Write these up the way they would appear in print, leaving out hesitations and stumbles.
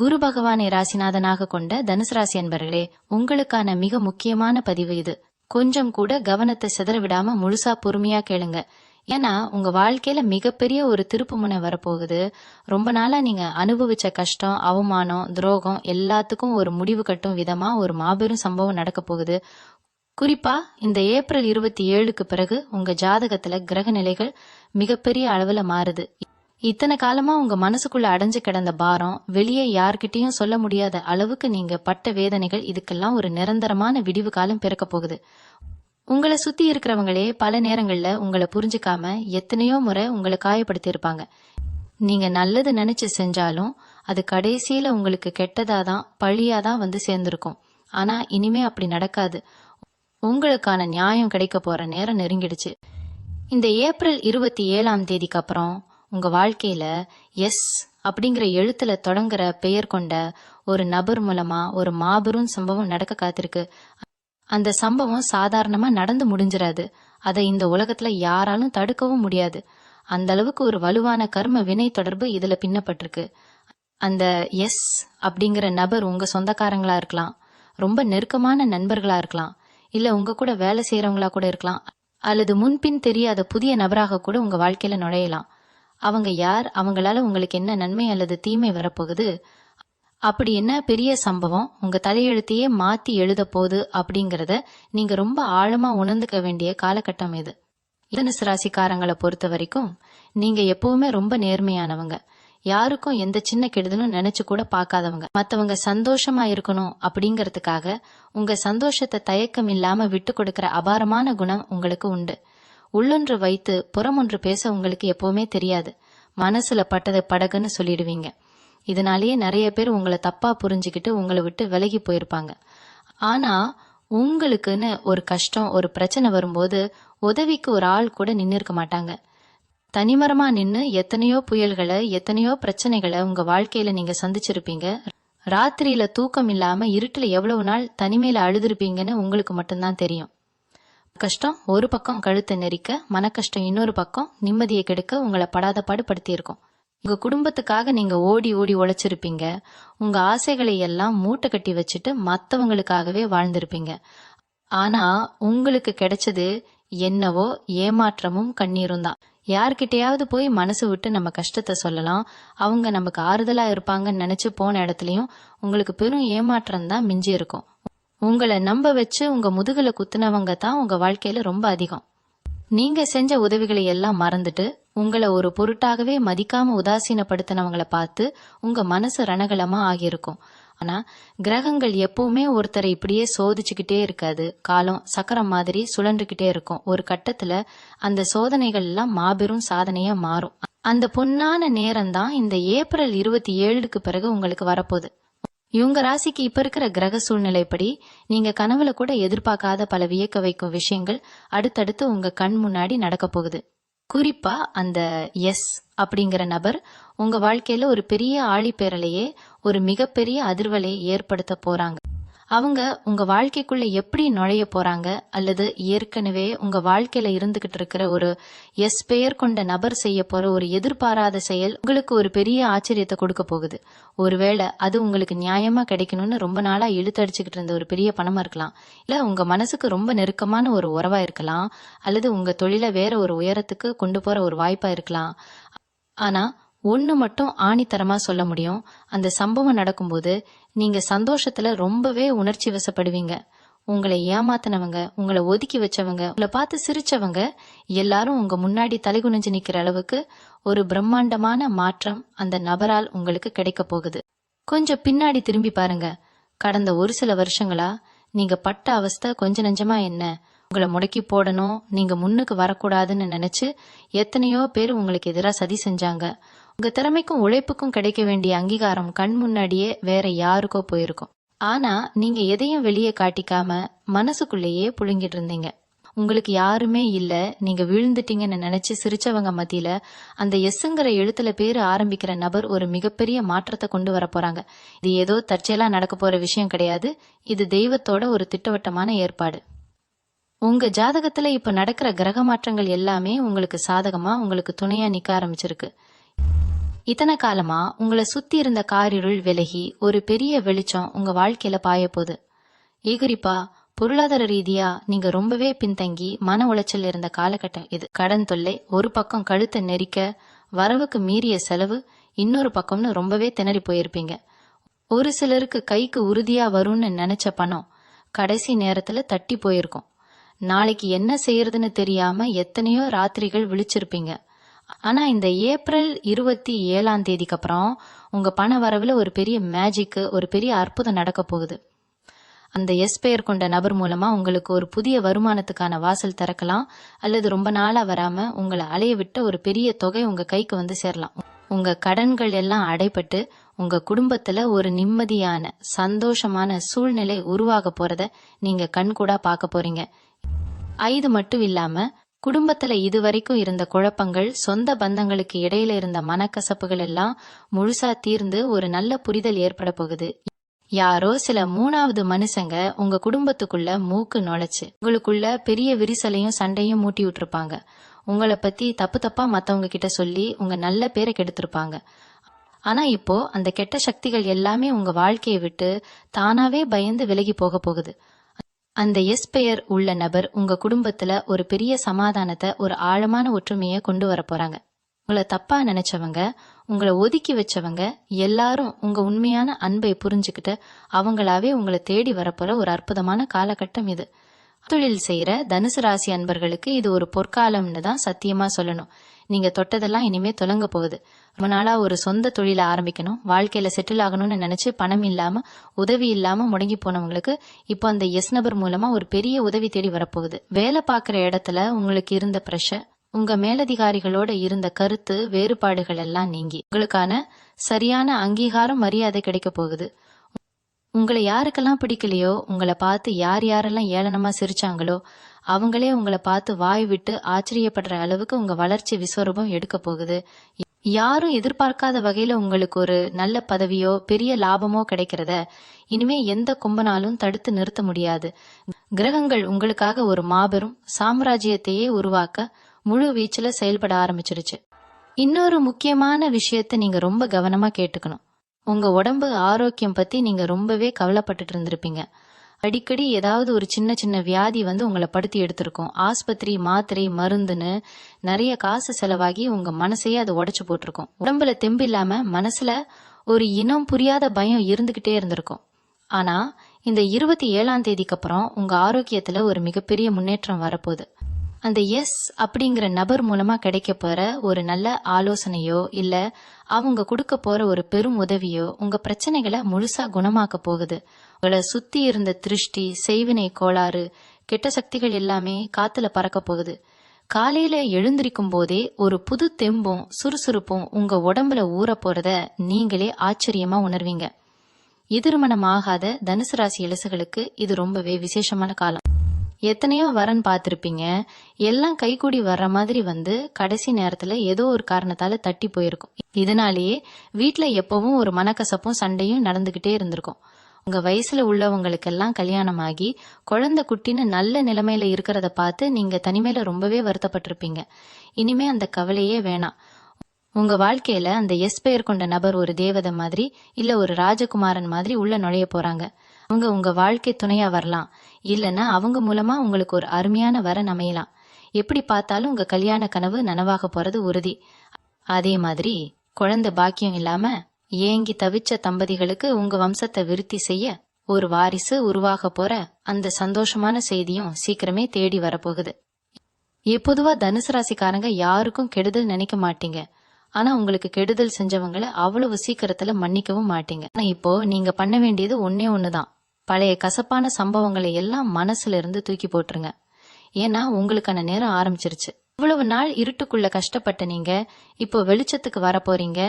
குரு பகவானை ராசிநாதனாக கொண்ட தனுசு ராசி அன்பர்களே, உங்களுக்கான மிக முக்கியமான பதிவு இது. கொஞ்சம் கூட கவனத்தை சிதற விடாம முழுசா பொறுமையா கேளுங்க. ஏன்னா உங்க வாழ்க்கையில மிகப்பெரிய ஒரு திருப்பு முனை வரப்போகுது. ரொம்ப நாளா நீங்க அனுபவிச்ச கஷ்டம், அவமானம், துரோகம் எல்லாத்துக்கும் ஒரு முடிவு கட்டும் விதமா ஒரு மாபெரும் சம்பவம் நடக்க போகுது. குறிப்பா இந்த ஏப்ரல் 27க்கு பிறகு உங்க ஜாதகத்துல கிரக நிலைகள் மிகப்பெரிய அளவுல மாறுது. இத்தனை காலமா உங்க மனசுக்குள்ள அடைஞ்சு கிடந்த பாரம், வெளியே யார்கிட்டயும் சொல்ல முடியாத அளவுக்கு நீங்க பட்ட வேதனைகள், இதுக்கெல்லாம் ஒரு நிரந்தரமான விடிவு காலம் பிறக்க போகுது. உங்களை சுத்தி இருக்கிறவங்களே பல நேரங்கள்ல உங்களை புரிஞ்சுக்காம எத்தனையோ முறை உங்களை காயப்படுத்தி இருப்பாங்க. நீங்க நல்லது நினைச்சு செஞ்சாலும் அது கடைசியில உங்களுக்கு கெட்டதாதான், பழியாதான் வந்து சேர்ந்திருக்கும். ஆனா இனிமே அப்படி நடக்காது. உங்களுக்கான நியாயம் கிடைக்க போற நேரம் நெருங்கிடுச்சு. இந்த ஏப்ரல் 27ஆம் தேதிக்கு அப்புறம் உங்க வாழ்க்கையில எஸ் அப்படிங்கிற எழுத்துல தொடங்குற பெயர் கொண்ட ஒரு நபர் மூலமா ஒரு மாபெரும் சம்பவம் நடக்க காத்திருக்கு. அந்த சம்பவம் சாதாரணமா நடந்து முடிஞ்சிடாது. அதை இந்த உலகத்துல யாராலும் தடுக்கவும் முடியாது. அந்த அளவுக்கு ஒரு வலுவான கர்ம வினை தொடர்பு இதுல பின்னப்பட்டிருக்கு. அந்த எஸ் அப்படிங்கிற நபர் உங்க சொந்தக்காரங்களா இருக்கலாம், ரொம்ப நெருக்கமான நண்பர்களா இருக்கலாம், இல்ல உங்க கூட வேலை செய்யறவங்களா கூட இருக்கலாம், அல்லது முன்பின் தெரியாத புதிய நபராக கூட உங்க வாழ்க்கையில நுழையலாம். அவங்க யார், அவங்களால உங்களுக்கு என்ன நன்மை அல்லது தீமை வரப்போகுது, அப்படி என்ன பெரிய சம்பவம் உங்க தலையெழுத்தையே மாத்தி எழுத போகுது அப்படிங்கறத நீங்க ரொம்ப ஆழமா உணர்ந்துக்க வேண்டிய காலகட்டம் இது. தனுசு ராசிக்காரங்களை பொறுத்த வரைக்கும் நீங்க எப்பவுமே ரொம்ப நேர்மையானவங்க. யாருக்கும் எந்த சின்ன கெடுதலும் நினைச்சு கூட பார்க்காதவங்க. மத்தவங்க சந்தோஷமா இருக்கணும் அப்படிங்கறதுக்காக உங்க சந்தோஷத்தை தயக்கம் இல்லாம விட்டு கொடுக்கிற அபாரமான குணம் உங்களுக்கு உண்டு. உள்ளொன்று வைத்து புறமொன்று பேச உங்களுக்கு எப்பவுமே தெரியாது. மனசுல பட்டதை படகுன்னு சொல்லிடுவீங்க. இதனாலேயே நிறைய பேர் உங்களை தப்பா புரிஞ்சுக்கிட்டு உங்களை விட்டு விலகி போயிருப்பாங்க. ஆனா உங்களுக்குன்னு ஒரு கஷ்டம், ஒரு பிரச்சனை வரும்போது உதவிக்கு ஒரு ஆள் கூட நின்னு இருக்க மாட்டாங்க. தனிமரமா நின்னு எத்தனையோ புயல்களை, எத்தனையோ பிரச்சனைகளை உங்க வாழ்க்கையில நீங்க சந்திச்சிருப்பீங்க. ராத்திரியில தூக்கம் இல்லாம இருட்டுல எவ்வளவு நாள் தனிமையில அழுதுருப்பீங்கன்னு உங்களுக்கு மட்டும்தான் தெரியும். கஷ்டம் ஒரு பக்கம் கழுத்தை நெரிக்க, மன கஷ்டம் இன்னொரு பக்கம் நிம்மதியை கெடுக்க உங்களை படாத பாடுபடுத்தி இருக்கும். உங்க குடும்பத்துக்காக நீங்க ஓடி ஓடி உழைச்சிருப்பீங்க. உங்க ஆசைகளை எல்லாம் மூட்டை கட்டி வச்சுட்டு மத்தவங்களுக்காகவே வாழ்ந்திருப்பீங்க. ஆனா உங்களுக்கு கிடைச்சது என்னவோ ஏமாற்றமும் கண்ணீரும் தான். யார்கிட்டயாவது போய் மனசு விட்டு நம்ம கஷ்டத்தை சொல்லலாம், அவங்க நமக்கு ஆறுதலா இருப்பாங்கன்னு நினைச்சு போன இடத்துலயும் உங்களுக்கு பெரும் ஏமாற்றம் தான் மிஞ்சி இருக்கும். உங்களை நம்ப வச்சு உங்க முதுகுல குத்துனவங்க தான் உங்க வாழ்க்கையில ரொம்ப அதிகம். நீங்க செஞ்ச உதவிகளை எல்லாம் மறந்துட்டு உங்களை ஒரு பொருட்டாகவே மதிக்காம உதாசீனப்படுத்தினவங்களை பார்த்து உங்க மனசு ரணகலமா ஆகியிருக்கும். ஆனா கிரகங்கள் எப்பவுமே ஒருத்தரை இப்படியே சோதிச்சுக்கிட்டே இருக்காது. காலம் சக்கரம் மாதிரி சுழன்றுகிட்டே இருக்கும். ஒரு கட்டத்துல அந்த சோதனைகள் எல்லாம் மாபெரும் சாதனையா மாறும். அந்த பொன்னான நேரம் தான் இந்த ஏப்ரல் 27க்கு பிறகு உங்களுக்கு வரப்போகுது. இவங்க ராசிக்கு இப்ப இருக்கிற கிரக சூழ்நிலைப்படி நீங்க கனவுல கூட எதிர்பார்க்காத பல வியக்க வைக்கும் விஷயங்கள் அடுத்தடுத்து உங்க கண் முன்னாடி நடக்க போகுது. குறிப்பா அந்த எஸ் அப்படிங்கிற நபர் உங்க வாழ்க்கையில ஒரு பெரிய ஆழிப்பேரலையே, ஒரு மிகப்பெரிய அதிர்வலை ஏற்படுத்த போறாங்க. அவங்க உங்க வாழ்க்கைக்குள்ள எப்படி நுழைய போறாங்க, அல்லது ஏற்கனவே உங்க வாழ்க்கையில இருந்துகிட்டு இருக்கிற ஒரு எஸ் பெயர் கொண்ட நபர் செய்ய போற ஒரு எதிர்பாராத செயல் உங்களுக்கு ஒரு பெரிய ஆச்சரியத்தை கொடுக்க போகுது. ஒருவேளை அது உங்களுக்கு நியாயமா கிடைக்கணும்னு ரொம்ப நாளா இழுத்தடிச்சுக்கிட்டு இருந்த ஒரு பெரிய பணமா இருக்கலாம், இல்ல உங்க மனசுக்கு ரொம்ப நெருக்கமான ஒரு உறவா இருக்கலாம், அல்லது உங்க தொழிலை வேற ஒரு உயரத்துக்கு கொண்டு போற ஒரு வாய்ப்பா இருக்கலாம். ஆனா ஒண்ணு மட்டும் ஆணித்தரமா சொல்ல முடியும், அந்த சம்பவம் நடக்கும்போது நீங்க சந்தோஷத்துல ரொம்பவே உணர்ச்சி வசப்படுவீங்க. உங்களை ஏமாத்தினவங்க, உங்களை ஒதுக்கி வச்சவங்க, உங்களை பார்த்து சிரிச்சவங்க எல்லாரும் உங்க முன்னாடி தலைகுனிஞ்சு நிக்கிற அளவுக்கு ஒரு பிரம்மாண்டமான மாற்றம் அந்த நபரால் உங்களுக்கு கிடைக்க போகுது. கொஞ்சம் பின்னாடி திரும்பி பாருங்க. கடந்த ஒரு சில வருஷங்களா நீங்க பட்ட அவஸ்தை கொஞ்ச நெஞ்சமா என்ன? உங்களை முடக்கி போடணும், நீங்க முன்னுக்கு வரக்கூடாதுன்னு நினைச்சு எத்தனையோ பேர் உங்களுக்கு எதிராக சதி செஞ்சாங்க. உங்க திறமைக்கும் உழைப்புக்கும் கிடைக்க வேண்டிய அங்கீகாரம் கண் முன்னாடியே வேற யாருக்கோ போயிருக்கும். ஆனா நீங்க எதையும் வெளியே காட்டிக்காம மனசுக்குள்ளேயே புழுங்கிட்டு இருந்தீங்க. உங்களுக்கு யாருமே இல்ல, நீங்க விழுந்துட்டீங்கன்னு நினைச்சு சிரிச்சவங்க மத்தியில அந்த எஸ்ங்கிற எழுத்துல பேரு ஆரம்பிக்கிற நபர் ஒரு மிகப்பெரிய மாற்றத்தை கொண்டு வர போறாங்க. இது ஏதோ தற்செயலா நடக்க போற விஷயம் கிடையாது. இது தெய்வத்தோட ஒரு திட்டவட்டமான ஏற்பாடு. உங்க ஜாதகத்துல இப்ப நடக்கிற கிரக மாற்றங்கள் எல்லாமே உங்களுக்கு சாதகமா, உங்களுக்கு துணையா நிக்க ஆரம்பிச்சிருக்கு. இத்தனை காலமா உங்களை சுத்தி இருந்த காரிருள் விலகி ஒரு பெரிய வெளிச்சம் உங்க வாழ்க்கையில பாய போகுது. ஈகரிப்பா, பொருளாதார ரீதியா நீங்க ரொம்பவே பின்தங்கி மன உளைச்சல் இருந்த காலகட்டம் இது. கடன் தொல்லை ஒரு பக்கம் கழுத்தை நெரிக்க, வரவுக்கு மீறிய செலவு இன்னொரு பக்கம்னு ரொம்பவே திணறி போயிருப்பீங்க. ஒரு சிலருக்கு கைக்கு உறுதியா வரும்னு நினைச்ச பணம் கடைசி நேரத்துல தட்டி போயிருக்கும். நாளைக்கு என்ன செய்யறதுன்னு தெரியாம எத்தனையோ ராத்திரிகள் விழிச்சிருப்பீங்க. ஆனா இந்த ஏப்ரல் 27 அப்புறம் உங்க பண வரவுல ஒரு பெரிய மேஜிக், ஒரு பெரிய அற்புதம் நடக்க போகுது. அந்த எஸ் பெயர் கொண்ட நபர் மூலமா உங்களுக்கு ஒரு புதிய வருமானத்துக்கான வாசல் திறக்கலாம், அல்லது ரொம்ப நாளா வராம உங்களை அலைய விட்ட ஒரு பெரிய தொகை உங்க கைக்கு வந்து சேரலாம். உங்க கடன்கள் எல்லாம் அடைபட்டு உங்க குடும்பத்துல ஒரு நிம்மதியான சந்தோஷமான சூழ்நிலை உருவாக போறத நீங்க கண்கூடா பார்க்க போறீங்க. இது மட்டும் இல்லாம குடும்பத்துல இதுவரைக்கும் இருந்த குழப்பங்கள், சொந்த பந்தங்களுக்கு இடையில இருந்த மனக்கசப்புகள் எல்லாம் முழுசா தீர்ந்து ஒரு நல்ல புரிதல் ஏற்பட போகுது. யாரோ சில 3வது மனுஷங்க உங்க குடும்பத்துக்குள்ள மூக்கு நுழைச்சு உங்களுக்குள்ள பெரிய விரிசலையும் சண்டையும் மூட்டி விட்டுருப்பாங்க. உங்களை பத்தி தப்பு தப்பா மத்தவங்க கிட்ட சொல்லி உங்க நல்ல பேரை கெடுத்திருப்பாங்க. ஆனா இப்போ அந்த கெட்ட சக்திகள் எல்லாமே உங்க வாழ்க்கையை விட்டு தானாவே பயந்து விலகி போக போகுது. அந்த எஸ் பெயர் உள்ள நபர் உங்க குடும்பத்துல ஒரு பெரிய சமாதானத்தை, ஒரு ஆழமான ஒற்றுமையை கொண்டு வர போறாங்க. உங்களை தப்பா நினைச்சவங்க, உங்களை ஒதுக்கி வச்சவங்க எல்லாரும் உங்க உண்மையான அன்பை புரிஞ்சுக்கிட்டு அவங்களாவே உங்களை தேடி வரப்போற ஒரு அற்புதமான காலகட்டம் இது. தொழில் செய்யற தனுசு ராசி அன்பர்களுக்கு இது ஒரு பொற்காலம்னு தான் சத்தியமா சொல்லணும். நீங்க தொட்டதெல்லாம் இனிமே தொலங்க போகுது. ரொம்ப நாளா ஒரு சொந்த தொழிலை ஆரம்பிக்கணும், வாழ்க்கையில செட்டில் ஆகணும்னு நினைச்சு பணம் இல்லாம, உதவி இல்லாம முடங்கி போனவங்களுக்கு இப்போ அந்த எஸ் நபர் மூலமா ஒரு பெரிய உதவி தேடி வரப்போகுது. வேலை பார்க்குற இடத்துல உங்களுக்கு இருந்த பிரஷர், உங்க மேலதிகாரிகளோட இருந்த கருத்து வேறுபாடுகள் எல்லாம் நீங்கி உங்களுக்கான சரியான அங்கீகாரம், மரியாதை கிடைக்க போகுது. உங்களை யாருக்கெல்லாம் பிடிக்கலையோ, உங்களை பார்த்து யார் யாரெல்லாம் ஏளனமா சிரிச்சாங்களோ அவங்களே உங்களை பார்த்து வாய் விட்டு ஆச்சரியப்படுற அளவுக்கு உங்க வளர்ச்சி விஸ்வரூபம் எடுக்க போகுது. யாரும் எதிர்பார்க்காத வகையில உங்களுக்கு ஒரு நல்ல பதவியோ பெரிய லாபமோ கிடைக்கிறத இனிமே எந்த கும்பனாலும் தடுத்து நிறுத்த முடியாது. கிரகங்கள் உங்களுக்காக ஒரு மாபெரும் சாம்ராஜ்யத்தையே உருவாக்க முழு வீச்சுல செயல்பட ஆரம்பிச்சிருச்சு. இன்னொரு முக்கியமான விஷயத்த நீங்க ரொம்ப கவனமா கேட்டுக்கணும். உங்க உடம்பு ஆரோக்கியம் பத்தி நீங்க ரொம்பவே கவலைப்பட்டுட்டு இருந்திருப்பீங்க. அடிக்கடி ஏதாவது ஒரு சின்ன சின்ன வியாதி வந்து உங்களை படுத்தி எடுத்திருக்கும். ஆஸ்பத்திரி, மாத்திரை, மருந்துன்னு நிறைய காசு செலவாகி உங்க மனசையே அதை உடைச்சு போட்டிருக்கும். உடம்புல தெம்பு இல்லாம மனசுல ஒரு இனம் புரியாத பயம் இருந்துகிட்டே இருந்திருக்கும். ஆனா இந்த 27 அப்புறம் உங்க ஆரோக்கியத்துல ஒரு மிகப்பெரிய முன்னேற்றம் வரப்போகுது. அந்த எஸ் அப்படிங்கிற நபர் மூலமா கிடைக்க போற ஒரு நல்ல ஆலோசனையோ இல்ல அவங்க கொடுக்க போற ஒரு பெரும் உதவியோ உங்க பிரச்சனைகளை முழுசா குணமாக்க போகுது. உங்களை சுத்தி இருந்த திருஷ்டி, செய்வினை கோளாறு, கெட்ட சக்திகள் எல்லாமே காத்துல பறக்க போகுது. காலையில எழுந்திருக்கும் போதே ஒரு புது தெம்பும் சுறுசுறுப்பும் உங்க உடம்புல ஊற போறத நீங்களே ஆச்சரியமா உணர்வீங்க. எதிர்மணம் ஆகாத தனுசு ராசி இலசுகளுக்கு இது ரொம்பவே விசேஷமான காலம். எத்தனையோ வரன் பார்த்திருப்பீங்க, எல்லாம் கைகூடி வர்ற மாதிரி வந்து கடைசி நேரத்துல ஏதோ ஒரு காரணத்தால தட்டி போயிருக்கும். இதனாலேயே வீட்டுல எப்பவும் ஒரு மனக்கசப்பும் சண்டையும் நடந்துகிட்டே இருந்திருக்கும். உங்க வயசுல உள்ளவங்களுக்கெல்லாம் கல்யாணம் ஆகி குழந்தை குட்டின்னு நல்ல நிலைமையில இருக்கிறத பார்த்து நீங்க தனிமையில ரொம்பவே வருத்தப்பட்டிருப்பீங்க. இனிமே அந்த கவலையே வேணாம். உங்க வாழ்க்கையில அந்த எஸ் பெயர் கொண்ட நபர் ஒரு தேவதை மாதிரி இல்ல ஒரு ராஜகுமாரன் மாதிரி உள்ள நுழைய போறாங்க. அவங்க உங்க வாழ்க்கை துணையா வரலாம், இல்லைன்னா அவங்க மூலமா உங்களுக்கு ஒரு அருமையான வரன் அமையலாம். எப்படி பார்த்தாலும் உங்க கல்யாண கனவு நனவாக போறது உறுதி. அதே மாதிரி குழந்தை பாக்கியம் இல்லாம ஏங்கி தவிச்ச தம்பதிகளுக்கு உங்க வம்சத்தை விருத்தி செய்ய ஒரு வாரிசு உருவாக போற அந்த சந்தோஷமான செய்தியும் சீக்கிரமே தேடி வரப்போகுது. பொதுவா தனுசு ராசிக்காரங்க யாருக்கும் கெடுதல் நினைக்க மாட்டீங்க. ஆனா உங்களுக்கு கெடுதல் செஞ்சவங்களை அவ்வளவு சீக்கிரத்துல மன்னிக்கவும் மாட்டீங்க. ஆனா இப்போ நீங்க பண்ண வேண்டியது ஒன்னே ஒண்ணுதான். பழைய கசப்பான சம்பவங்களை எல்லாம் மனசுல இருந்து தூக்கி போட்டுருங்க. ஏன்னா உங்களுக்கான நேரம் ஆரம்பிச்சிருச்சு. இவ்வளவு நாள் இருட்டுக்குள்ள கஷ்டப்பட்ட நீங்க இப்போ வெளிச்சத்துக்கு வர போறீங்க.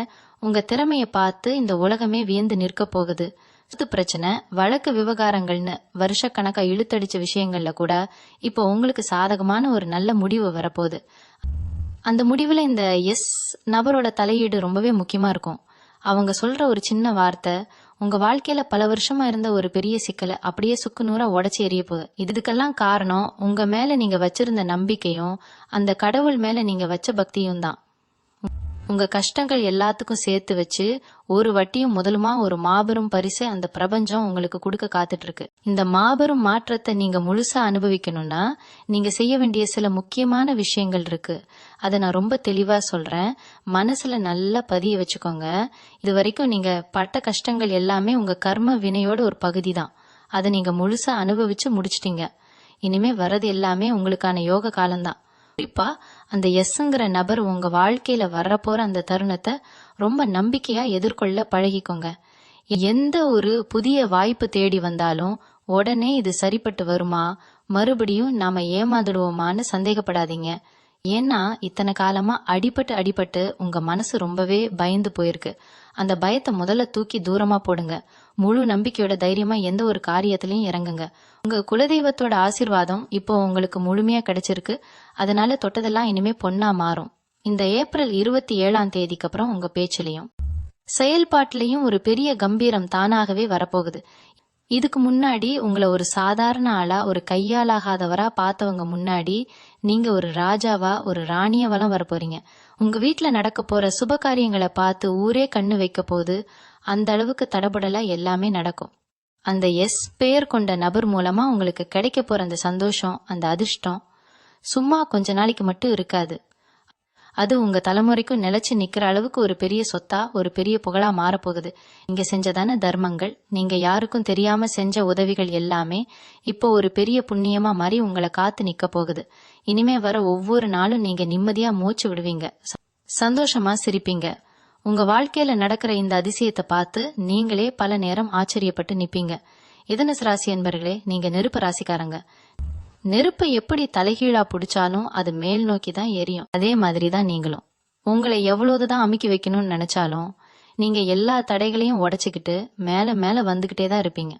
உங்க திறமைய பார்த்து இந்த உலகமே வியந்து நிற்க போகுது. பிரச்சனை, வழக்கு விவகாரங்கள்னு வருஷக்கணக்கா இழுத்தடிச்ச விஷயங்கள்ல கூட இப்போ உங்களுக்கு சாதகமான ஒரு நல்ல முடிவு வரப்போகுது. அந்த முடிவுல இந்த எஸ் நபரோட தலையீடு ரொம்பவே முக்கியமா இருக்கும். அவங்க சொல்ற ஒரு சின்ன வார்த்தை உங்க வாழ்க்கையில பல வருஷமா இருந்த ஒரு பெரிய சிக்கலை அப்படியே சுக்கு நூறா உடைச்சி எறிய போகுது. இதுக்கெல்லாம் காரணம் உங்க மேல நீங்க வச்சிருந்த நம்பிக்கையும் அந்த கடவுள் மேல நீங்க வச்ச பக்தியும் தான். உங்க கஷ்டங்கள் எல்லாத்துக்கும் சேர்த்து வச்சு ஒரு வட்டியும் முதலுமா ஒரு மாபெரும் பரிசை அந்த பிரபஞ்சம் உங்களுக்கு கொடுக்க காத்துட்டு இருக்கு. இந்த மாபெரும் மாற்றத்தை நீங்க முழுசா அனுபவிக்கணும்னா நீங்க செய்ய வேண்டிய சில முக்கியமான விஷயங்கள் இருக்கு. அதை நான் ரொம்ப தெளிவா சொல்றேன். மனசுல நல்லா பதிய வச்சுக்கோங்க. இது வரைக்கும் நீங்க பட்ட கஷ்டங்கள் எல்லாமே உங்க கர்ம வினையோட ஒரு பகுதி தான். அதை நீங்க முழுசா அனுபவிச்சு முடிச்சிட்டீங்க. இனிமே வர்றது எல்லாமே உங்களுக்கான யோக காலம்தான். குறிப்பா அந்த எஸ்ங்கிற நபர் உங்க வாழ்க்கையில வரப்போற அந்த தருணத்தை ரொம்ப நம்பிக்கையா எதிர்கொள்ள பழகிக்கோங்க. எந்த ஒரு புதிய வாய்ப்பு தேடி வந்தாலும் உடனே இது சரிப்பட்டு வருமா, மறுபடியும் நாம ஏமாந்துடுவோமான்னு சந்தேகப்படாதீங்க. ஏன்னா இத்தனை காலமா அடிபட்டு உங்க மனசு ரொம்பவே பயந்து போயிருக்கு. அந்த பயத்தை முதல்ல தூக்கி தூரமா போடுங்க. முழு நம்பிக்கையோட தைரியமா எந்த ஒரு காரியத்திலையும் இறங்குங்க. உங்க குலதெய்வத்தோட ஆசீர்வாதம் இப்போ உங்களுக்கு முழுமையா கிடைச்சிருக்கு. அதனால தொட்டதெல்லாம் இனிமே பொன்னா மாறும். இந்த ஏப்ரல் 27ஆம் தேதிக்கு அப்புறம் உங்க பேச்சிலையும் செயல்பாட்டிலையும் ஒரு பெரிய கம்பீரம் தானாகவே வரப்போகுது. இதுக்கு முன்னாடி உங்களை ஒரு சாதாரண ஆளா, ஒரு கையாலாகாதவரா பார்த்தவங்க முன்னாடி நீங்க ஒரு ராஜாவா, ஒரு ராணிய வலம் வர போறீங்க. உங்க வீட்டுல நடக்க போற சுப காரியங்களை பார்த்து ஊரே கண்ணு வைக்க போது அந்த அளவுக்கு தடபுடலா எல்லாமே நடக்கும். அந்த எஸ் பெயர் கொண்ட நபர் மூலமா உங்களுக்கு கிடைக்க போற அந்த சந்தோஷம், அந்த அதிர்ஷ்டம் சும்மா கொஞ்ச நாளைக்கு மட்டும் இருக்காது. அது உங்க தலைமுறைக்கும் நிலைச்சு நிக்கிற அளவுக்கு ஒரு பெரிய சொத்தா, ஒரு பெரிய புகழா மாறப்போகுது. நீங்க செஞ்சதான தர்மங்கள், நீங்க யாருக்கும் தெரியாம செஞ்ச உதவிகள் எல்லாமே இப்போ ஒரு பெரிய புண்ணியமா மாறி உங்களை காத்து நிக்க போகுது. இனிமே வர ஒவ்வொரு நாளும் நீங்க நிம்மதியா மூச்சு விடுவீங்க, சந்தோஷமா சிரிப்பீங்க. உங்க வாழ்க்கையில நடக்கிற இந்த அதிசயத்தை பார்த்து நீங்களே பல நேரம் ஆச்சரியப்பட்டு நிப்பீங்க. மிதுன ராசி என்பர்களே, நீங்க நெருப்பு ராசிக்காரங்க. நெருப்பை எப்படி தலைகீழா பிடிச்சாலும் அது மேல் நோக்கி தான் எரியும். அதே மாதிரிதான் நீங்களும். உங்களை எவ்வளவுதான் அமுக்கி வைக்கணும்னு நினைச்சாலும் நீங்க எல்லா தடைகளையும் உடைச்சுக்கிட்டு மேல மேல வந்துகிட்டே தான் இருப்பீங்க.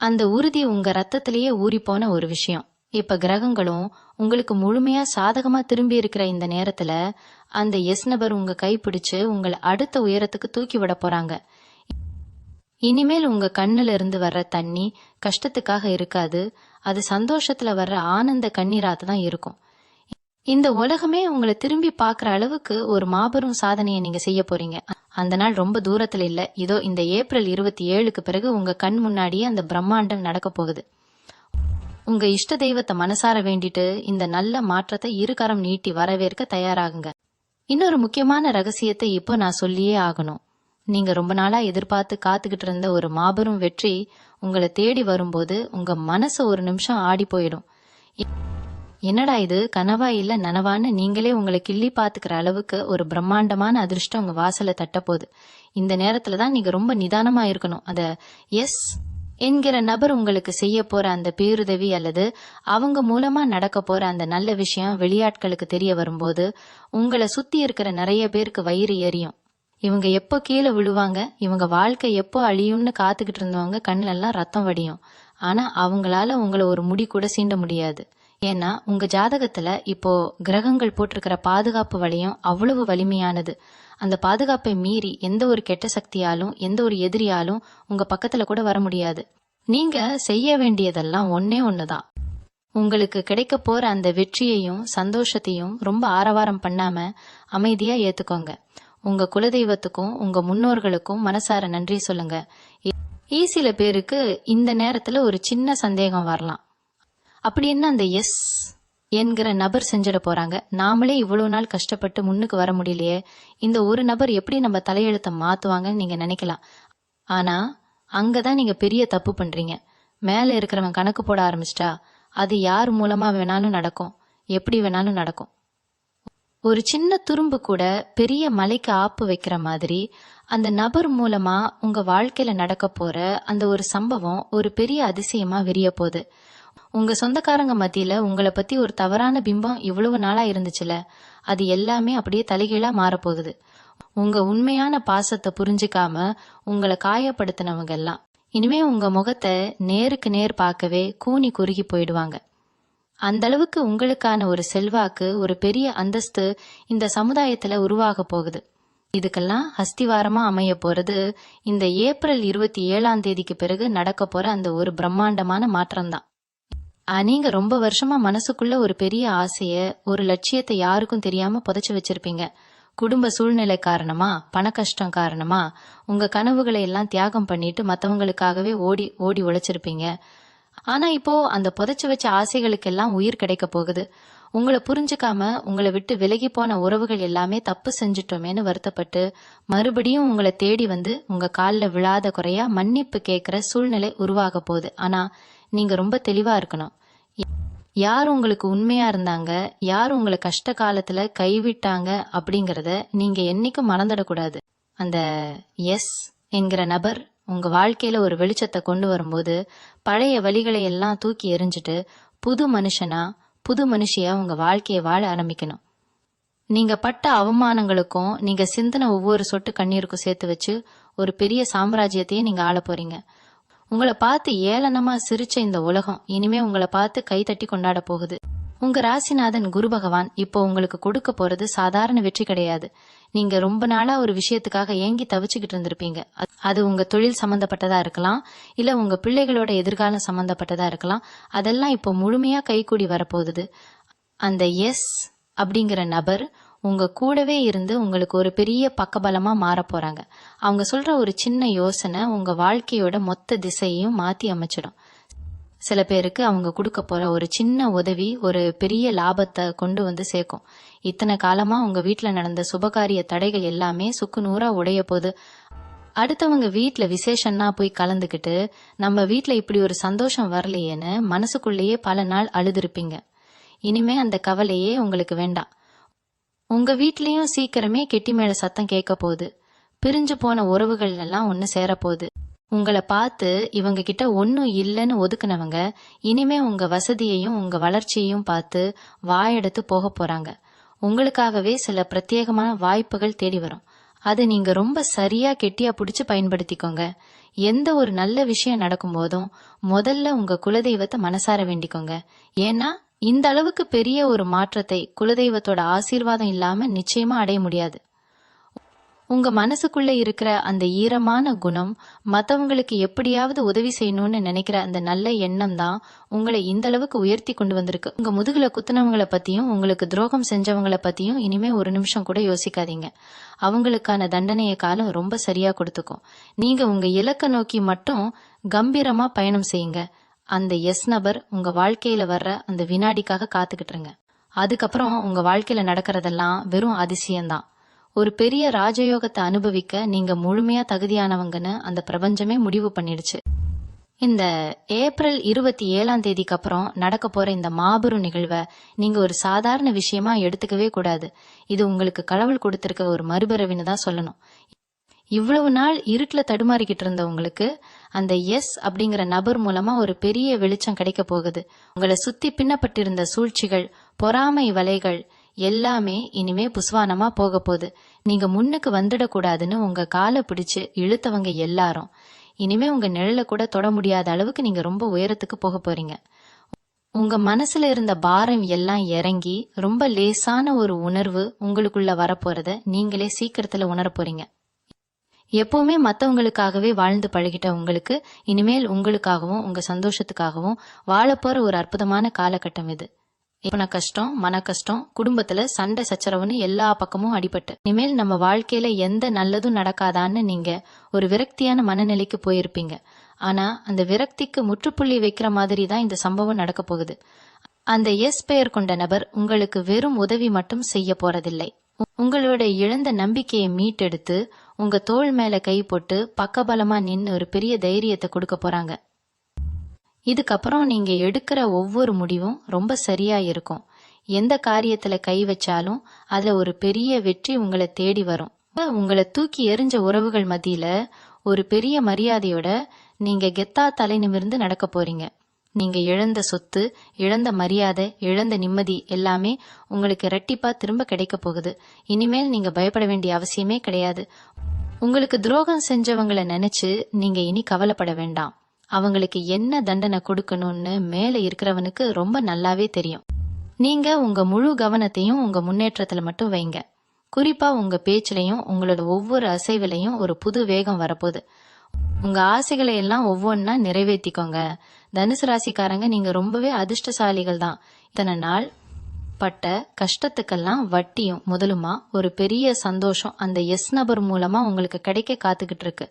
அந்த உறுதி உங்க ரத்தத்திலேயே ஊறி போன ஒரு விஷயம். இப்ப கிரகங்களும் உங்களுக்கு முழுமையா சாதகமா திரும்பி இருக்கிற இந்த நேரத்துல அந்த எஸ் நபர் உங்க கை பிடிச்சு உங்களை அடுத்த உயரத்துக்கு தூக்கி விட போறாங்க. இனிமேல் உங்க கண்ணுல இருந்து வர்ற தண்ணி கஷ்டத்துக்காக இருக்காது. அது சந்தோஷத்துல வர்ற ஆனந்த கண்ணீராத்து தான் இருக்கும். இந்த உலகமே உங்களை திரும்பி பாக்குற அளவுக்கு ஒரு மாபெரும் சாதனையை நீங்க செய்ய போறீங்க. அந்த நாள் ரொம்ப தூரத்துல இல்ல. இதோ இந்த ஏப்ரல் 27க்கு பிறகு உங்க கண் முன்னாடியே அந்த பிரம்மாண்டம் நடக்க போகுது. உங்க இஷ்ட தெய்வத்தை மனசார வேண்டிட்டு இந்த நல்ல மாற்றத்தை இருகரம் நீட்டி வரவேற்க தயாராகுங்க. இன்னொரு முக்கியமான ரகசியத்தை இப்போ நான் சொல்லியே ஆகணும். நீங்க ரொம்ப நாளா எதிர்பார்த்து காத்துக்கிட்டு இருந்த ஒரு மாபெரும் வெற்றி உங்களை தேடி வரும்போது உங்க மனசு ஒரு நிமிஷம் ஆடி போயிடும். என்னடா இது கனவா இல்ல நனவான்னு நீங்களே உங்களை கிள்ளி பாத்துக்கிற அளவுக்கு ஒரு பிரம்மாண்டமான அதிர்ஷ்டம் உங்க வாசலை தட்ட போகுது. இந்த நேரத்துலதான் நீங்க ரொம்ப நிதானமா இருக்கணும். அத எஸ் என்கிற நபர் உங்களுக்கு செய்ய போற அந்த பேருதவி அல்லது அவங்க மூலமா நடக்க போற அந்த நல்ல விஷயம் வெளியாட்களுக்கு தெரிய வரும்போது உங்களை சுத்தி இருக்கிற நிறைய பேருக்கு வயிறு எரியும். இவங்க எப்போ கீழே விழுவாங்க, இவங்க வாழ்க்கை எப்போ அழியும்னு காத்துக்கிட்டு இருந்தவங்க கண்ணிலெல்லாம் ரத்தம் வடியும். ஆனா அவங்களால உங்களை ஒரு முடி கூட சீண்ட முடியாது. ஏன்னா உங்க ஜாதகத்துல இப்போ கிரகங்கள் போட்டிருக்கிற பாதுகாப்பு வளையம் அவ்வளவு வலிமையானது. அந்த பாதுகாப்பை மீறி எந்த ஒரு கெட்ட சக்தியாலும் எந்த ஒரு எதிரியாலும் உங்க பக்கத்துல கூட வர முடியாது. நீங்க செய்ய வேண்டியதெல்லாம் ஒன்னே ஒண்ணுதான். உங்களுக்கு கிடைக்க போற அந்த வெற்றியையும் சந்தோஷத்தையும் ரொம்ப ஆரவாரம் பண்ணாம அமைதியா ஏத்துக்கோங்க. உங்க குலதெய்வத்துக்கும் உங்க முன்னோர்களுக்கும் மனசார நன்றி சொல்லுங்க. சில பேருக்கு இந்த நேரத்துல ஒரு சின்ன சந்தேகம் வரலாம். அப்படி என்ன அந்த எஸ் என்கிற நபர் செஞ்சிட போறாங்க? நாமளே இவ்வளவு நாள் கஷ்டப்பட்டு முன்னுக்கு வர முடியலையே, இந்த ஒரு நபர் எப்படி நம்ம தலையெழுத்தை மாத்துவாங்கன்னு நீங்க நினைக்கலாம். ஆனா அங்கதான் நீங்க பெரிய தப்பு பண்றீங்க. மேல இருக்கிறவன் கணக்கு போட ஆரம்பிச்சிட்டா அது யார் மூலமா வேணாலும் நடக்கும், எப்படி வேணாலும் நடக்கும். ஒரு சின்ன துரும்பு கூட பெரிய மலைக்கு ஆப்பு வைக்கிற மாதிரி அந்த நபர் மூலமா உங்க வாழ்க்கையில நடக்க போற அந்த ஒரு சம்பவம் ஒரு பெரிய அதிசயமா விரிய போகுது. உங்க சொந்தக்காரங்க மத்தியில உங்களை பத்தி ஒரு தவறான பிம்பம் இவ்வளவு நாளா இருந்துச்சுல, அது எல்லாமே அப்படியே தலைகீழா மாறப்போகுது. உங்க உண்மையான பாசத்தை புரிஞ்சுக்காம உங்களை காயப்படுத்தினவங்க எல்லாம் இனிமே உங்க முகத்தை நேருக்கு நேர் பார்க்கவே கூனி குறுகி போயிடுவாங்க. அந்த அளவுக்கு உங்களுக்கான ஒரு செல்வாக்கு, ஒரு பெரிய அந்தஸ்து இந்த சமுதாயத்துல உருவாக போகுது. இதுக்கெல்லாம் அஸ்திவாரமா அமைய போறது இந்த ஏப்ரல் 27ஆம் தேதிக்கு பிறகு நடக்க போற அந்த ஒரு பிரம்மாண்டமான மாற்றம்தான். நீங்க ரொம்ப வருஷமா மனசுக்குள்ள ஒரு பெரிய ஆசைய, ஒரு லட்சியத்தை யாருக்கும் தெரியாம புதைச்சு வச்சிருப்பீங்க. குடும்ப சூழ்நிலை காரணமா, பண கஷ்டம் காரணமா உங்க கனவுகளை எல்லாம் தியாகம் பண்ணிட்டு மத்தவங்களுக்காகவே ஓடி ஓடி உழைச்சிருப்பீங்க. ஆனா இப்போ அந்த புதைச்சு வச்ச ஆசைகளுக்கெல்லாம் உயிர் கிடைக்க போகுது. உங்களை புரிஞ்சுக்காம உங்களை விட்டு விலகி போன உறவுகள் எல்லாமே தப்பு செஞ்சுட்டோமேன்னு வருத்தப்பட்டு மறுபடியும் உங்களை தேடி வந்து உங்க காலில் விழாத குறையா மன்னிப்பு கேட்கிற சூழ்நிலை உருவாக போகுது. ஆனா நீங்க ரொம்ப தெளிவா இருக்கணும். யார் உங்களுக்கு உண்மையா இருந்தாங்க, யார் உங்களை கஷ்ட காலத்துல கைவிட்டாங்க அப்படிங்கறத நீங்க என்னைக்கும் மறந்துடக்கூடாது. அந்த எஸ் என்கிற நபர் உங்க வாழ்க்கையில ஒரு வெளிச்சத்தை கொண்டு வரும்போது பழைய வழிகளை எல்லாம் தூக்கி எறிஞ்சிட்டு புது மனுஷனா புது மனுஷியா உங்க வாழ்க்கையை வாழ ஆரம்பிக்கணும். நீங்க பட்ட அவமானங்களுக்கும் நீங்க சிந்தின ஒவ்வொரு சொட்டு கண்ணீருக்கும் சேர்த்து வச்சு ஒரு பெரிய சாம்ராஜ்யத்தையே நீங்க ஆள போறீங்க. உங்களை பார்த்து ஏளனமா சிரிச்ச இந்த உலகம் இனிமே உங்களை பார்த்து கை தட்டி கொண்டாட போகுது. உங்க ராசிநாதன் குரு பகவான் இப்போ உங்களுக்கு கொடுக்க போறது சாதாரண வெற்றி கிடையாது. நீங்க ரொம்ப நாளா ஒரு விஷயத்துக்காக ஏங்கி தவிச்சுக்கிட்டு இருந்திருப்பீங்க. அது உங்க தொழில் சம்பந்தப்பட்டதா இருக்கலாம், இல்ல உங்க பிள்ளைகளோட எதிர்காலம் சம்பந்தப்பட்டதா இருக்கலாம். அதெல்லாம் இப்போ முழுமையா கைகூடி வரப்போகுது. அந்த எஸ் அப்படிங்கிற நபர் உங்க கூடவே இருந்து உங்களுக்கு ஒரு பெரிய பக்கபலமா மாற போறாங்க. அவங்க சொல்ற ஒரு சின்ன யோசனை உங்க வாழ்க்கையோட மொத்த திசையையும் மாத்தி அமைச்சிடும். சில பேருக்கு அவங்க கொடுக்க போற ஒரு சின்ன உதவி ஒரு பெரிய லாபத்தை கொண்டு வந்து சேர்க்கும். இத்தனை காலமா உங்க வீட்டுல நடந்த சுபகாரிய தடைகள் எல்லாமே சுக்குநூறா உடைய போகுது. அடுத்தவங்க வீட்டுல விசேஷம்னா போய் கலந்துக்கிட்டு நம்ம வீட்டுல இப்படி ஒரு சந்தோஷம் வரலையேன்னு மனசுக்குள்ளேயே பல நாள் அழுதுருப்பீங்க. இனிமே அந்த கவலையே உங்களுக்கு வேண்டாம். உங்க வீட்லயும் சீக்கிரமே கெட்டி மேல சத்தம் கேட்க போகுது. பிரிஞ்சு போன உறவுகள் எல்லாம் ஒன்னு சேரப்போகுது. உங்களை பார்த்து இவங்க கிட்ட ஒன்னும் இல்லைன்னு ஒதுக்குனவங்க இனிமே உங்க வசதியையும் உங்க வளர்ச்சியையும் பார்த்து வாயெடுத்து போக போறாங்க. உங்களுக்காகவே சில பிரத்யேகமான வாய்ப்புகள் தேடி வரும். அது நீங்க ரொம்ப சரியா கெட்டியா பிடிச்சு பயன்படுத்திக்கோங்க. எந்த ஒரு நல்ல விஷயம் நடக்கும் போதும் முதல்ல உங்க குலதெய்வத்தை மனசார வேண்டிக்கோங்க. ஏன்னா இந்த அளவுக்கு பெரிய ஒரு மாற்றத்தை குலதெய்வத்தோட ஆசீர்வாதம் இல்லாம நிச்சயமா அடைய முடியாது. உங்க மனசுக்குள்ள இருக்கிற அந்த ஈரமான குணம், மத்தவங்களுக்கு எப்படியாவது உதவி செய்யணும்னு நினைக்கிற அந்த நல்ல எண்ணம் தான் உங்களை இந்த அளவுக்கு உயர்த்தி கொண்டு வந்திருக்கு. உங்க முதுகுல குத்துனவங்களை பத்தியும் உங்களுக்கு துரோகம் செஞ்சவங்களை பத்தியும் இனிமே ஒரு நிமிஷம் கூட யோசிக்காதீங்க. அவங்களுக்கான தண்டனைய காலம் ரொம்ப சரியா கொடுத்துக்கும். நீங்க உங்க இலக்க நோக்கி மட்டும் கம்பீரமா பயணம் செய்யுங்க. அந்த எஸ் நபர் உங்க வாழ்க்கையில வர்ற அந்த வினாடிக்காக காத்துக்கிட்டு இருங்க. அதுக்கப்புறம் உங்க வாழ்க்கையில நடக்கிறதெல்லாம் வெறும் அதிசயம்தான். ஒரு பெரிய ராஜயோகத்தை அனுபவிக்க நீங்க முழுமையா தகுதியானவங்கன்னு அந்த பிரபஞ்சமே முடிவு பண்ணிடுச்சு. இந்த ஏப்ரல் 27 அப்புறம் நடக்க போற இந்த மாபெரும் நிகழ்வை நீங்க ஒரு சாதாரண விஷயமா எடுத்துக்கவே கூடாது. இது உங்களுக்கு கடவுள் கொடுத்திருக்க ஒரு மறுபிறவின்னு தான் சொல்லணும். இவ்வளவு நாள் இருட்டுல தடுமாறிக்கிட்டு இருந்த உங்களுக்கு அந்த எஸ் அப்படிங்கிற நபர் மூலமா ஒரு பெரிய வெளிச்சம் கிடைக்க போகுது. உங்களை சுத்தி பின்னப்பட்டிருந்த சூழ்ச்சிகள், பொறாமை வலைகள் எல்லாமே இனிமே புஸ்வானமா போக போகுது. நீங்க முன்னுக்கு வந்துடக்கூடாதுன்னு உங்க காலை பிடிச்சு இழுத்தவங்க எல்லாரும் இனிமே உங்க நிழல கூட தொட முடியாத அளவுக்கு நீங்க ரொம்ப உயரத்துக்கு போக போறீங்க. உங்க மனசுல இருந்த பாரம் எல்லாம் இறங்கி ரொம்ப லேசான ஒரு உணர்வு உங்களுக்குள்ள வரப்போறத நீங்களே சீக்கிரத்துல உணர போறீங்க. எப்பவுமே மத்தவங்களுக்காகவே வாழ்ந்து பழகிட்ட உங்களுக்கு இனிமேல் உங்களுக்காகவும் உங்க சந்தோஷத்துக்காகவும் வாழப்போற ஒரு அற்புதமான காலகட்டம் இது. பண கஷ்டம், மன கஷ்டம், குடும்பத்துல சண்டை சச்சரவுன்னு எல்லா பக்கமும் அடிபட்டு இனிமேல் நம்ம வாழ்க்கையில எந்த நல்லதும் நடக்காதான்னு நீங்க ஒரு விரக்தியான மனநிலைக்கு போயிருப்பீங்க. ஆனா அந்த விரக்திக்கு முற்றுப்புள்ளி வைக்கிற மாதிரி தான் இந்த சம்பவம் நடக்க போகுது. அந்த எஸ் பெயர் கொண்ட நபர் உங்களுக்கு வெறும் உதவி மட்டும் செய்ய போறதில்லை. உங்களோட இழந்த நம்பிக்கையை மீட்டெடுத்து உங்க தோள் மேல கை போட்டு பக்கபலமா நின்னு ஒரு பெரிய தைரியத்தை கொடுக்க போறாங்க. இதுக்கப்புறம் நீங்க எடுக்கிற ஒவ்வொரு முடிவும் ரொம்ப சரியா இருக்கும். எந்த காரியத்துல கை வச்சாலும் அதுல ஒரு பெரிய வெற்றி உங்களை தேடி வரும். உங்களை தூக்கி எறிஞ்ச உறவுகள் மத்தியில ஒரு பெரிய மரியாதையோட நீங்க கெத்தா தலை நிமிர்ந்து நடக்க போறீங்க. நீங்க இழந்த சொத்து, இழந்த மரியாதை, இழந்த நிம்மதி எல்லாமே உங்களுக்கு இரட்டிப்பா திரும்ப கிடைக்க போகுது. இனிமேல் நீங்க பயப்பட வேண்டிய அவசியமே கிடையாது. உங்களுக்கு துரோகம் செஞ்சவங்களை நினைச்சு நீங்க இனி கவலைப்பட வேண்டாம். அவங்களுக்கு என்ன தண்டனை கொடுக்கணும்னு மேல இருக்கிறவனுக்கு ரொம்ப நல்லாவே தெரியும். நீங்க உங்க முழு கவனத்தையும் உங்க முன்னேற்றத்துல மட்டும் வைங்க. குறிப்பா உங்க பேச்சிலையும் உங்களோட ஒவ்வொரு அசைவிலையும் ஒரு புது வேகம் வரப்போகுது. உங்க ஆசைகளை எல்லாம் ஒவ்வொன்னா நிறைவேற்றிக்கோங்க. தனுசு ராசிக்காரங்க நீங்க ரொம்பவே அதிர்ஷ்டசாலிகள் தான். இத்தனை நாள் பட்ட கஷ்டத்துக்கெல்லாம் வட்டியும் முதலுமா ஒரு பெரிய சந்தோஷம் அந்த எஸ் நபர் மூலமா உங்களுக்கு கிடைக்க காத்துக்கிட்டு இருக்கு.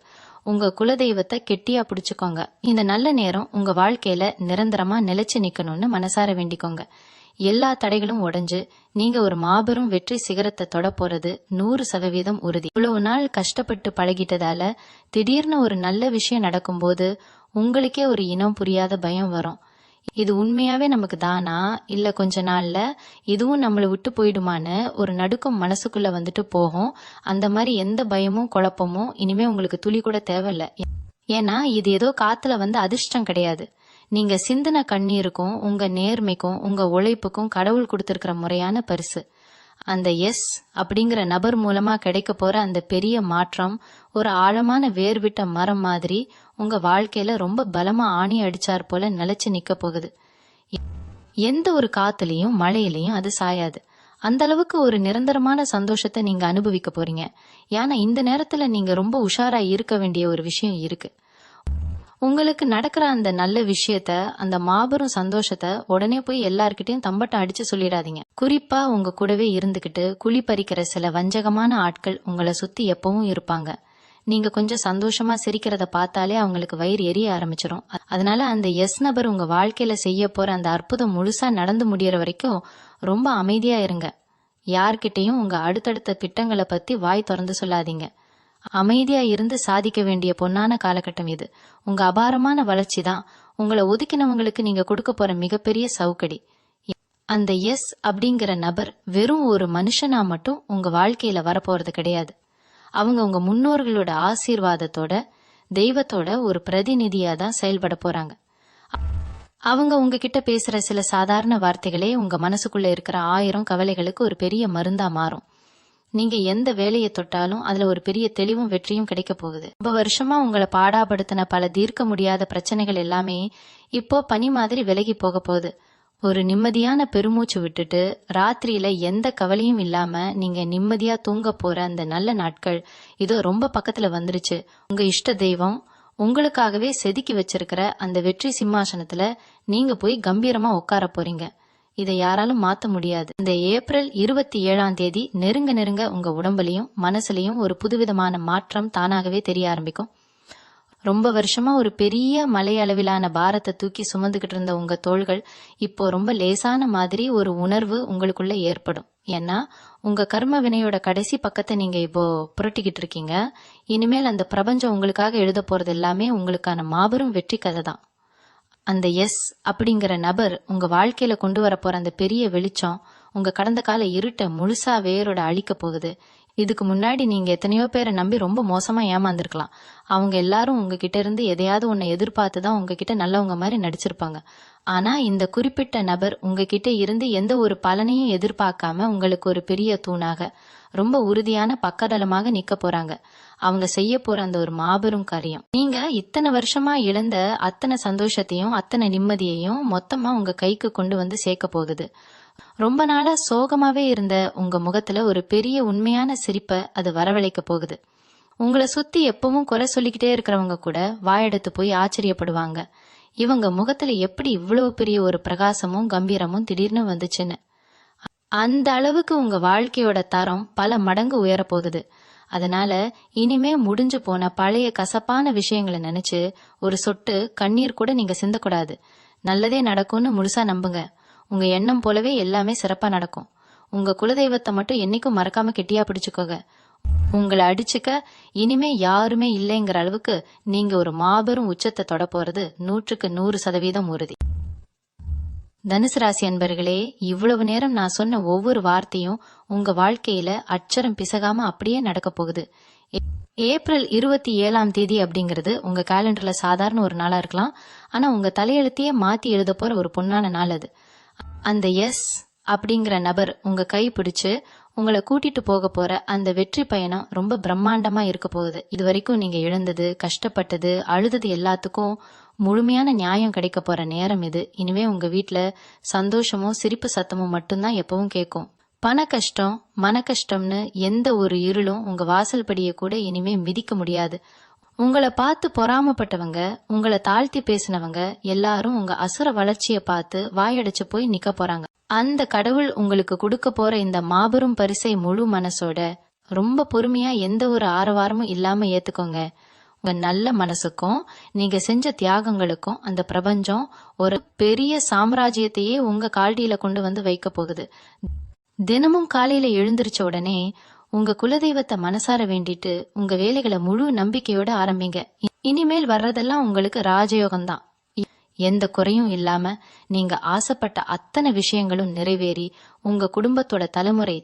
உங்க குலதெய்வத்தை கெட்டியா பிடிச்சுக்கோங்க. இந்த நல்ல நேரம் உங்க வாழ்க்கையில நிரந்தரமா நிலைச்சு நிக்கணும்னு மனசார வேண்டிக்கோங்க. எல்லா தடைகளும் உடைஞ்சு நீங்க ஒரு மாபெரும் வெற்றி சிகரத்தை தொட போறது 100% உறுதி. இவ்வளவு நாள் கஷ்டப்பட்டு பழகிட்டதால திடீர்னு ஒரு நல்ல விஷயம் நடக்கும்போது உங்களுக்கே ஒரு இனம் புரியாத பயம் வரும். இது உண்மையாவே நமக்கு தானா, இல்ல கொஞ்ச நாள்ல இதுவும் நம்மள விட்டு போயிடுமான்னு ஒரு நடுக்கம் மனசுக்குள்ள வந்துட்டு போகும். அந்த மாதிரி எந்த பயமும் குழப்பமும் இனிமே உங்களுக்கு துளி கூட தேவையில்ல. ஏன்னா இது ஏதோ காத்துல வந்து அதிர்ஷ்டம் கிடையாது. நீங்க சிந்தின கண்ணீருக்கும் உங்க நேர்மைக்கும் உங்க உழைப்புக்கும் கடவுள் கொடுத்திருக்கிற முறையான பரிசு. அந்த எஸ் அப்படிங்கிற நபர் மூலமா கிடைக்க போற அந்த பெரிய மாற்றம் ஒரு ஆழமான வேர் விட்ட மரம் மாதிரி உங்க வாழ்க்கையில ரொம்ப பலமா ஆணி அடிச்சார் போல நிலைச்சு நிக்க போகுது. எந்த ஒரு காத்துலயும் மழையிலையும் அது சாயாது. அந்த அளவுக்கு ஒரு நிரந்தரமான சந்தோஷத்தை நீங்க அனுபவிக்க போறீங்க. ஏன்னா இந்த நேரத்துல நீங்க ரொம்ப உஷாரா இருக்க வேண்டிய ஒரு விஷயம் இருக்கு. உங்களுக்கு நடக்கிற அந்த நல்ல விஷயத்த, அந்த மாபெரும் சந்தோஷத்தை உடனே போய் எல்லார்கிட்டயும் தம்பட்டம் அடிச்சு சொல்லிடாதீங்க. குறிப்பா உங்க கூடவே இருந்துகிட்டு குழி பறிக்கிற சில வஞ்சகமான ஆட்கள் உங்களை சுத்தி எப்பவும் இருப்பாங்க. நீங்க கொஞ்சம் சந்தோஷமா சிரிக்கிறத பார்த்தாலே அவங்களுக்கு வயிறு எரிய ஆரம்பிச்சிடும். அதனால அந்த எஸ் நபர் உங்க வாழ்க்கையில செய்ய போற அந்த அற்புதம் முழுசா நடந்து முடியற வரைக்கும் ரொம்ப அமைதியா இருங்க. யார்கிட்டையும் உங்க அடுத்தடுத்த திட்டங்களை பத்தி வாய் திறந்து சொல்லாதீங்க. அமைதியா இருந்து சாதிக்க வேண்டிய பொன்னான காலகட்டம் இது. உங்க அபாரமான வளர்ச்சி தான் உங்களை ஒதுக்கினவங்களுக்கு நீங்க கொடுக்க போற மிகப்பெரிய சவுக்கடி. அந்த எஸ் அப்படிங்கிற நபர் வெறும் ஒரு மனுஷனா மட்டும் உங்க வாழ்க்கையில வரப்போறது கிடையாது. அவங்க உங்க முன்னோர்களோட ஆசீர்வாதத்தோட தெய்வத்தோட ஒரு பிரதிநிதியா தான் செயல்பட போறாங்க. அவங்க உங்ககிட்ட பேசுற சில சாதாரண வார்த்தைகளே உங்க மனசுக்குள்ள இருக்கிற 1000 கவலைகளுக்கு ஒரு பெரிய மருந்தா மாறும். நீங்க எந்த வேலையை தொட்டாலும் அதுல ஒரு பெரிய தெளிவும் வெற்றியும் கிடைக்க போகுது. ரொம்ப வருஷமா உங்களை பாடாப்படுத்தின பல தீர்க்க முடியாத பிரச்சனைகள் எல்லாமே இப்போ பனி மாதிரி விலகி போக போகுது. ஒரு நிம்மதியான பெருமூச்சு விட்டுட்டு ராத்திரியில எந்த கவலையும் இல்லாம நீங்க நிம்மதியா தூங்க போற அந்த நல்ல நாட்கள் இதோ ரொம்ப பக்கத்துல வந்துருச்சு. உங்க இஷ்ட தெய்வம் உங்களுக்காகவே செதுக்கி வச்சிருக்கிற அந்த வெற்றி சிம்மாசனத்துல நீங்க போய் கம்பீரமா உட்கார போறீங்க. இதை யாராலும் மாத்த முடியாது. இந்த ஏப்ரல் 27ஆம் தேதி நெருங்க உங்க உடம்புலயும் மனசுலயும் ஒரு புதுவிதமான மாற்றம் தானாகவே தெரிய ஆரம்பிக்கும். ரொம்ப வருஷமா ஒரு பெரிய மலை அளவிலான பாரத்தை தூக்கி சுமந்துகிட்டு இருந்த உங்க தோள்கள் இப்போ ரொம்ப லேசான மாதிரி ஒரு உணர்வு உங்களுக்குள்ள ஏற்படும். ஏன்னா உங்க கர்ம வினையோட கடைசி பக்கத்தை நீங்க இப்போ புரட்டிக்கிட்டு இருக்கீங்க. இனிமேல் அந்த பிரபஞ்சம் உங்களுக்காக எழுத போறது எல்லாமே உங்களுக்கான மாபெரும் வெற்றி கதை தான். அந்த எஸ் அப்படிங்கிற நபர் உங்க வாழ்க்கையில கொண்டு வர போற அந்த பெரிய வெளிச்சம் உங்க கடந்த கால இருட்ட முழுசா வேரோட அழிக்க போகுது. இதுக்கு முன்னாடி நீங்க எத்தனையோ பேரை நம்பி ரொம்ப மோசமா ஏமாந்துருக்கலாம். அவங்க எல்லாரும் உங்ககிட்ட இருந்து எதையாவது ஒன்ன எதிர்பார்த்துதான் உங்ககிட்ட நல்லவங்க மாதிரி நடிச்சிருப்பாங்க. ஆனா இந்த குறிப்பிட்ட நபர் உங்ககிட்ட இருந்து எந்த ஒரு பலனையும் எதிர்பார்க்காம உங்களுக்கு ஒரு பெரிய தூணாக ரொம்ப உறுதியான பக்கதளமாக நிக்க போறாங்க. அவங்க செய்ய போற அந்த ஒரு மாபெரும் காரியம் நீங்க இத்தனை வருஷமா இழந்த அத்தனை சந்தோஷத்தையும் அத்தனை நிம்மதியையும் மொத்தமா உங்க கைக்கு கொண்டு வந்து சேர்க்க போகுது. ரொம்ப நாளா சோகமாவே இருந்த உங்க முகத்துல ஒரு பெரிய உண்மையான சிரிப்பை அது வரவழைக்க போகுது. உங்களை சுத்தி எப்பவும் குறை சொல்லிக்கிட்டே இருக்கிறவங்க கூட வாயெடுத்து போய் ஆச்சரியப்படுவாங்க. இவங்க முகத்துல எப்படி இவ்வளவு பெரிய ஒரு பிரகாசமும் கம்பீரமும் திடீர்னு வந்துச்சுன்னு. அந்த அளவுக்கு உங்க வாழ்க்கையோட தரம் பல மடங்கு உயர போகுது. அதனால இனிமே முடிஞ்சு போன பழைய கசப்பான விஷயங்களை நினைச்சு ஒரு சொட்டு கண்ணீர் கூட நீங்க சிந்தக்கூடாது. நல்லதே நடக்கும்னு முழுசா நம்புங்க. உங்க எண்ணம் போலவே எல்லாமே சிறப்பா நடக்கும். உங்க குலதெய்வத்தை மட்டும் என்னைக்கும் மறக்காம கெட்டியா பிடிச்சுக்கோங்க. உங்களை அடிச்சுக்க இனிமே யாருமே இல்லைங்கிற அளவுக்கு நீங்க ஒரு மாபெரும் உச்சத்தை தொட போறது 100% உறுதி. தனுசு ராசி அன்பர்களே, இவ்வளவு நேரம் நான் சொன்ன ஒவ்வொரு வார்த்தையும் உங்க வாழ்க்கையில அச்சரம் பிசகாம அப்படியே நடக்க போகுது. ஏப்ரல் 27ஆம் தேதி அப்படிங்கிறது உங்க கேலண்டர்ல சாதாரண ஒரு நாளா இருக்கலாம். ஆனா உங்க தலையெழுத்தையே மாத்தி எழுத போற ஒரு பொன்னான நாள் அது. அந்த எஸ் அப்படிங்கிற நபர் உங்க கை பிடிச்சு உங்களை கூட்டிட்டு போக போற அந்த வெற்றி பயணம் ரொம்ப பிரம்மாண்டமா இருக்க போகுது. இது வரைக்கும் நீங்க இழந்தது, கஷ்டப்பட்டது, அழுதது எல்லாத்துக்கும் முழுமையான நியாயம் கிடைக்க போற நேரம் இது. இனிமே உங்க வீட்டுல சந்தோஷமும் சிரிப்பு சத்தமும் மட்டும்தான் எப்பவும் கேட்கும். பண கஷ்டம், மன கஷ்டம்னு எந்த ஒரு இருளும் உங்க வாசல் படியை கூட இனிமே மிதிக்க முடியாது. உங்களை பார்த்து பொறாமப்பட்டவங்க, உங்களை தாழ்த்தி பேசினவங்க எல்லாரும் உங்க அசுர வளர்ச்சியை பார்த்து வாயடைச்சு போய் நிக்க போறாங்க. அந்த கடவுள் உங்களுக்கு கொடுக்க போற இந்த மாபெரும் பரிசை முழு மனசோட ரொம்ப பொறுமையா எந்த ஒரு ஆரவாரமும் இல்லாம ஏத்துக்கோங்க. உங்க நல்ல மனசுக்கும் நீங்க செஞ்ச தியாகங்களுக்கும் அந்த பிரபஞ்சம் ஒரு பெரிய சாம்ராஜ்யத்தையே உங்க காலடியில கொண்டு வந்து வைக்க போகுது. தினமும் காலையில எழுந்திருச்ச உடனே உங்க குலதெய்வத்தை மனசார வேண்டிட்டு உங்க வேலைகளை முழு நம்பிக்கையோட ஆரம்பிங்க. இனிமேல் வர்றதெல்லாம் உங்களுக்கு ராஜயோகம்தான். எந்த குறையும் இல்லாம நீங்க ஆசைப்பட்ட அத்தனை விஷயங்களும் நிறைவேறி உங்க குடும்பத்தோட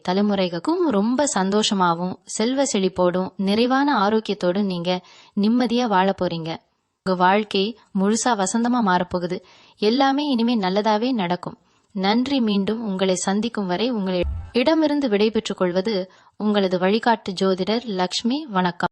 தலைமுறைக்கும் ரொம்ப சந்தோஷமாவும் செல்வ செழிப்போடும் நிறைவான ஆரோக்கியத்தோடும் நீங்க நிம்மதியா வாழ போறீங்க. உங்க வாழ்க்கை முழுசா வசந்தமா மாறப்போகுது. எல்லாமே இனிமே நல்லதாவே நடக்கும். நன்றி. மீண்டும் உங்களை சந்திக்கும் வரை உங்களிடமிருந்து விடைபெற்றுக் கொள்வது உங்களது வழிகாட்டு ஜோதிடர் லக்ஷ்மி. வணக்கம்.